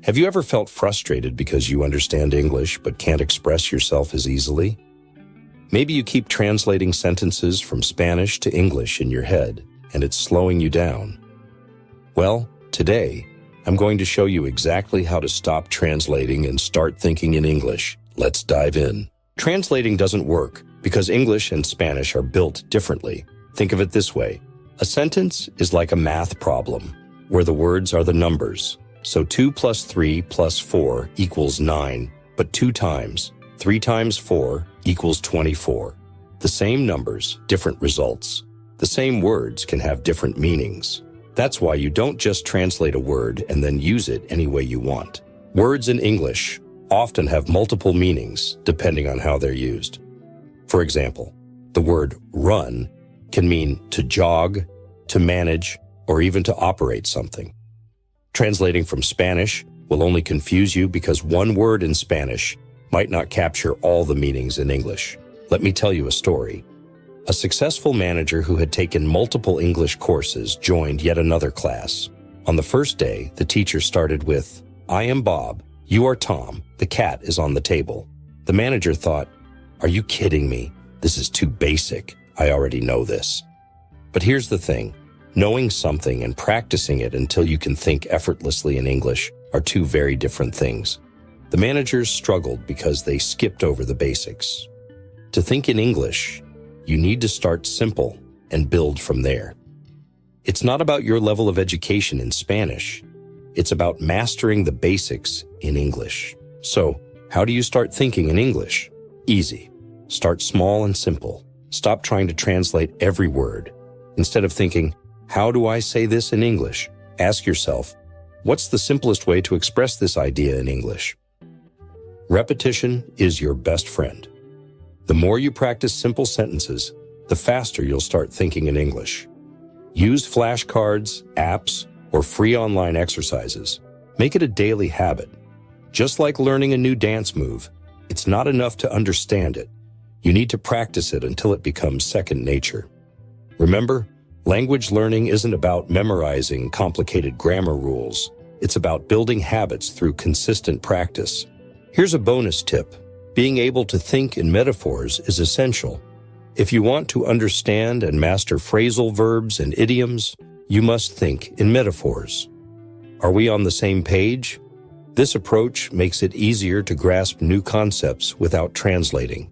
Have you ever felt frustrated because you understand English but can't express yourself as easily? Maybe you keep translating sentences from Spanish to English in your head, and it's slowing you down. Well, today, I'm going to show you exactly how to stop translating and start thinking in English. Let's dive in. Translating doesn't work because English and Spanish are built differently. Think of it this way. A sentence is like a math problem, where the words are the numbers. So 2 plus 3 plus 4 equals 9, but 2 times 3 times 4 equals 24. The same numbers, different results. The same words can have different meanings. That's why you don't just translate a word and then use it any way you want. Words in English often have multiple meanings depending on how they're used. For example, the word run can mean to jog, to manage, or even to operate something. Translating from Spanish will only confuse you because one word in Spanish might not capture all the meanings in English. Let me tell you a story. A successful manager who had taken multiple English courses joined yet another class. On the first day, the teacher started with, "I am Bob, you are Tom, the cat is on the table." The manager thought, "Are you kidding me? This is too basic. I already know this." But here's the thing. Knowing something and practicing it until you can think effortlessly in English are two very different things. The managers struggled because they skipped over the basics. To think in English, you need to start simple and build from there. It's not about your level of education in Spanish. It's about mastering the basics in English. So, how do you start thinking in English? Easy. Start small and simple. Stop trying to translate every word. Instead of thinking, "How do I say this in English?" Ask yourself, what's the simplest way to express this idea in English? Repetition is your best friend. The more you practice simple sentences, the faster you'll start thinking in English. Use flashcards, apps, or free online exercises. Make it a daily habit. Just like learning a new dance move, it's not enough to understand it. You need to practice it until it becomes second nature. Remember, language learning isn't about memorizing complicated grammar rules. It's about building habits through consistent practice. Here's a bonus tip. Being able to think in metaphors is essential. If you want to understand and master phrasal verbs and idioms, you must think in metaphors. Are we on the same page? This approach makes it easier to grasp new concepts without translating.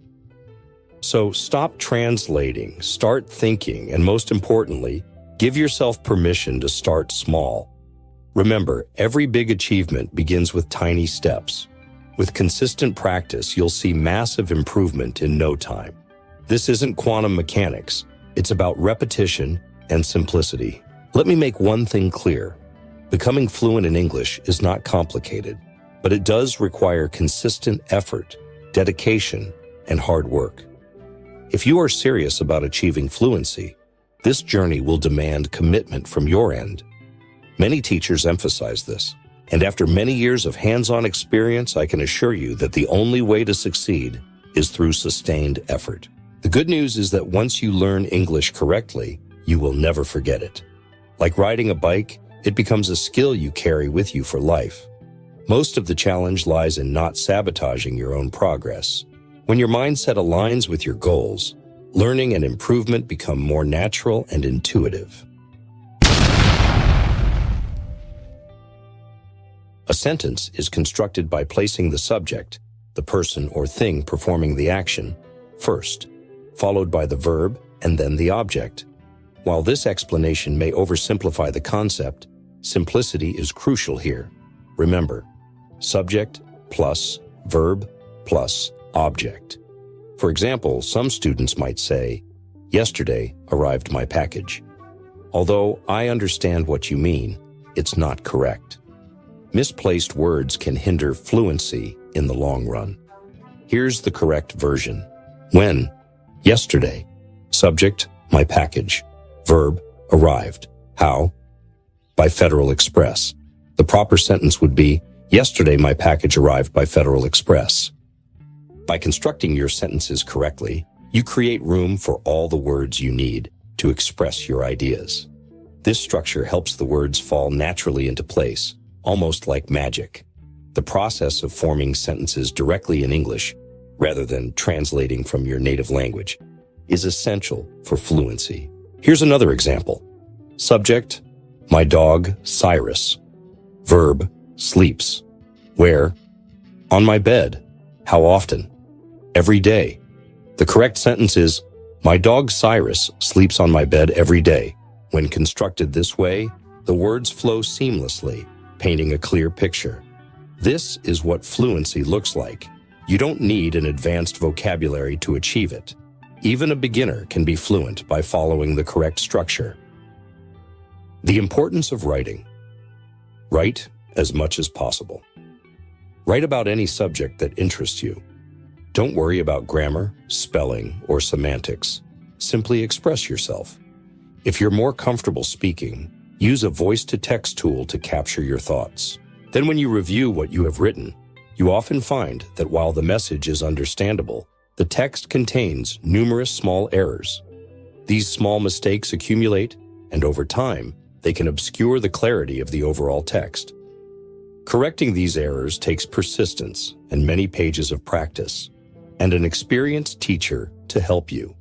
So stop translating, start thinking, and most importantly, give yourself permission to start small. Remember, every big achievement begins with tiny steps. With consistent practice, you'll see massive improvement in no time. This isn't quantum mechanics. It's about repetition and simplicity. Let me make one thing clear. Becoming fluent in English is not complicated, but it does require consistent effort, dedication, and hard work. If you are serious about achieving fluency, this journey will demand commitment from your end. Many teachers emphasize this, and after many years of hands-on experience, I can assure you that the only way to succeed is through sustained effort. The good news is that once you learn English correctly, you will never forget it. Like riding a bike, it becomes a skill you carry with you for life. Most of the challenge lies in not sabotaging your own progress. When your mindset aligns with your goals, learning and improvement become more natural and intuitive. A sentence is constructed by placing the subject, the person or thing performing the action, first, followed by the verb and then the object. While this explanation may oversimplify the concept, simplicity is crucial here. Remember, subject plus verb plus object. For example, some students might say, "Yesterday arrived my package." Although I understand what you mean, it's not correct. Misplaced words can hinder fluency in the long run. Here's the correct version. When? Yesterday. Subject, my package. Verb, arrived. How? By Federal Express. The proper sentence would be, yesterday my package arrived by Federal Express. By constructing your sentences correctly, you create room for all the words you need to express your ideas. This structure helps the words fall naturally into place, almost like magic. The process of forming sentences directly in English, rather than translating from your native language, is essential for fluency. Here's another example. Subject, my dog, Cyrus. Verb, sleeps. Where? On my bed. How often? Every day. The correct sentence is, my dog Cyrus sleeps on my bed every day. When constructed this way, the words flow seamlessly, painting a clear picture. This is what fluency looks like. You don't need an advanced vocabulary to achieve it. Even a beginner can be fluent by following the correct structure. The importance of writing. Write as much as possible. Write about any subject that interests you. Don't worry about grammar, spelling, or semantics. Simply express yourself. If you're more comfortable speaking, use a voice-to-text tool to capture your thoughts. Then when you review what you have written, you often find that while the message is understandable, the text contains numerous small errors. These small mistakes accumulate, and over time, they can obscure the clarity of the overall text. Correcting these errors takes persistence and many pages of practice, and an experienced teacher to help you.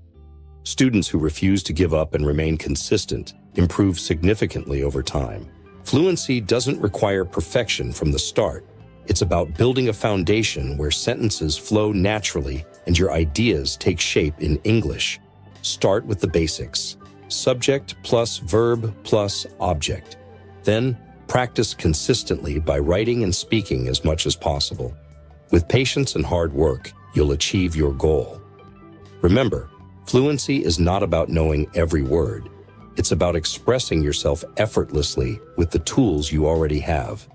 Students who refuse to give up and remain consistent improve significantly over time. Fluency doesn't require perfection from the start. It's about building a foundation where sentences flow naturally and your ideas take shape in English. Start with the basics. Subject plus verb plus object. Then, practice consistently by writing and speaking as much as possible. With patience and hard work, you'll achieve your goal. Remember, fluency is not about knowing every word. It's about expressing yourself effortlessly with the tools you already have.